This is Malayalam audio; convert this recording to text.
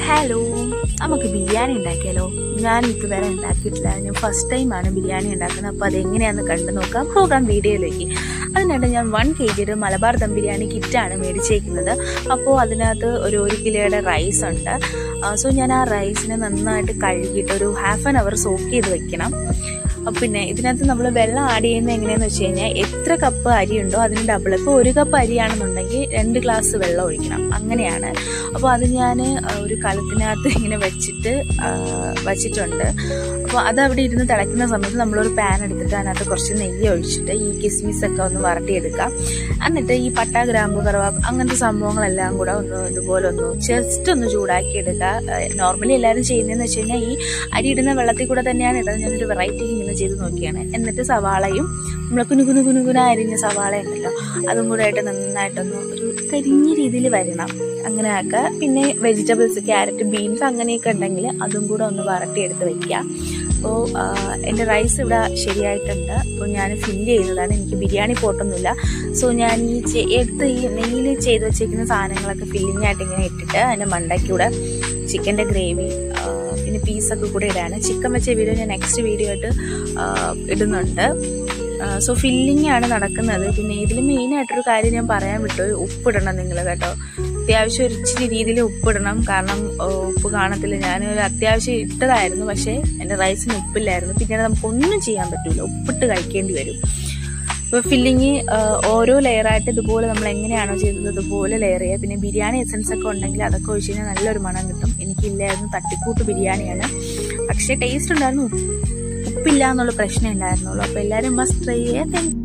ഹലോ, നമുക്ക് ബിരിയാണി ഉണ്ടാക്കിയാലോ? ഞാൻ ഇതുവരെ ഉണ്ടാക്കിയിട്ടില്ല. ഞാൻ ഫസ്റ്റ് ടൈമാണ് ബിരിയാണി ഉണ്ടാക്കുന്നത്. അപ്പോൾ അതെങ്ങനെയാണെന്ന് കണ്ടു നോക്കാം. പോകാം വീഡിയോയിലേക്ക്. അതിനായിട്ട് ഞാൻ 1 kg മലബാർ ദം ബിരിയാണി കിറ്റാണ് മേടിച്ചേക്കുന്നത്. അപ്പോൾ അതിനകത്ത് ഒരു കിലോയുടെ റൈസ് ഉണ്ട്. സോ ഞാൻ ആ റൈസിനെ നന്നായിട്ട് കഴുകിയിട്ട് ഒരു ½ an hour സോക്ക് ചെയ്ത് വെക്കണം. പിന്നെ ഇതിനകത്ത് നമ്മൾ വെള്ളം ആഡ് ചെയ്യുന്നത് എങ്ങനെയാണെന്ന് വെച്ച് കഴിഞ്ഞാൽ എത്ര കപ്പ് അരിയുണ്ടോ അതിന് ഡബിൾ. ഇപ്പോൾ 1 കപ്പ് അരിയാണെന്നുണ്ടെങ്കിൽ 2 ഗ്ലാസ് വെള്ളം ഒഴിക്കണം, അങ്ങനെയാണ്. അപ്പോൾ അത് ഞാൻ ഒരു കലത്തിനകത്ത് ഇങ്ങനെ വച്ചിട്ടുണ്ട്. അപ്പോൾ അത് അവിടെ ഇരുന്ന് തിളയ്ക്കുന്ന സമയത്ത് നമ്മളൊരു പാൻ എടുത്തിട്ട് അതിനകത്ത് കുറച്ച് നെയ്യ് ഒഴിച്ചിട്ട് ഈ കിസ്മിസൊക്കെ ഒന്ന് വരട്ടിയെടുക്കാം. എന്നിട്ട് ഈ പട്ട, ഗ്രാമ്പു, കറുവാപ്പ് അങ്ങനത്തെ സംഭവങ്ങളെല്ലാം കൂടെ ഇതുപോലെ ജസ്റ്റ് ഒന്ന് ചൂടാക്കി എടുക്കുക. നോർമലി എല്ലാവരും ചെയ്യുന്നതെന്ന് വെച്ച് കഴിഞ്ഞാൽ ഈ അരി ഇടുന്ന വെള്ളത്തിൽ കൂടെ തന്നെയാണ് ഇടുന്നത്. ഞാനൊരു വെറൈറ്റി ഇങ്ങനെ ചെയ്ത് നോക്കിയാണ്. എന്നിട്ട് സവാളയും നമ്മൾ കുനുകുന അരിഞ്ഞ സവാള ഉണ്ടല്ലോ അതും കൂടെ ആയിട്ട് നന്നായിട്ടൊന്ന് ഒരു കരിഞ്ഞ രീതിയിൽ വരണം, അങ്ങനെ ആക്കുക. പിന്നെ വെജിറ്റബിൾസ്, ക്യാരറ്റ്, ബീൻസ് അങ്ങനെയൊക്കെ ഉണ്ടെങ്കിൽ അതും കൂടെ ഒന്ന് വരട്ടിയെടുത്ത് വെക്കുക. അപ്പോൾ എൻ്റെ റൈസ് ഇവിടെ ശരിയായിട്ടുണ്ട്. അപ്പോൾ ഞാൻ ഫില്ല് ചെയ്യുന്നതാണ്. എനിക്ക് ബിരിയാണി പോട്ടൊന്നുമില്ല. സോ ഞാൻ ഈ നെയ്യിൽ ചെയ്ത് വെച്ചേക്കുന്ന സാധനങ്ങളൊക്കെ ഫില്ലിംഗ് ആയിട്ട് ഇങ്ങനെ ഇട്ടിട്ട് അതിൻ്റെ മണ്ടയ്ക്കൂടെ ചിക്കൻ്റെ ഗ്രേവി പിന്നെ പീസൊക്കെ കൂടെ ഇടാണ്. ചിക്കൻ വെച്ച വീഡിയോ ഞാൻ നെക്സ്റ്റ് വീഡിയോ ആയിട്ട് ഇടുന്നുണ്ട്. സോ ഫില്ലിംഗ് ആണ് നടക്കുന്നത്. പിന്നെ ഇതിൽ മെയിനായിട്ടൊരു കാര്യം ഞാൻ പറയാൻ വിട്ടു, ഉപ്പിടണം നിങ്ങൾ കേട്ടോ. അത്യാവശ്യം ഒരു ഇച്ചിരി രീതിയിൽ ഉപ്പിടണം. കാരണം ഉപ്പ് കാണത്തില്ല. ഞാനൊരു അത്യാവശ്യം ഇട്ടതായിരുന്നു, പക്ഷേ എൻ്റെ റൈസിന് ഉപ്പില്ലായിരുന്നു. പിന്നീട് നമുക്കൊന്നും ചെയ്യാൻ പറ്റില്ല, ഉപ്പിട്ട് കഴിക്കേണ്ടി വരും. ഇപ്പോൾ ഫില്ലിങ് ഓരോ ലെയറായിട്ട് ഇതുപോലെ നമ്മൾ എങ്ങനെയാണോ ചെയ്തത് അതുപോലെ ലെയർ ചെയ്യുക. പിന്നെ ബിരിയാണി എസൻസ് ഒക്കെ ഉണ്ടെങ്കിൽ അതൊക്കെ ഒഴിച്ച് കഴിഞ്ഞാൽ നല്ലൊരു മണം കിട്ടും. എനിക്കില്ലായിരുന്നു, തട്ടിക്കൂട്ട് ബിരിയാണിയാണ്. പക്ഷേ ടേസ്റ്റ് ഉണ്ടായിരുന്നു, ഉപ്പില്ല എന്നുള്ള പ്രശ്നം ഉണ്ടായിരുന്നുള്ളൂ. അപ്പോൾ എല്ലാവരും മസ്റ്റ് ട്രൈ ചെയ്യുക.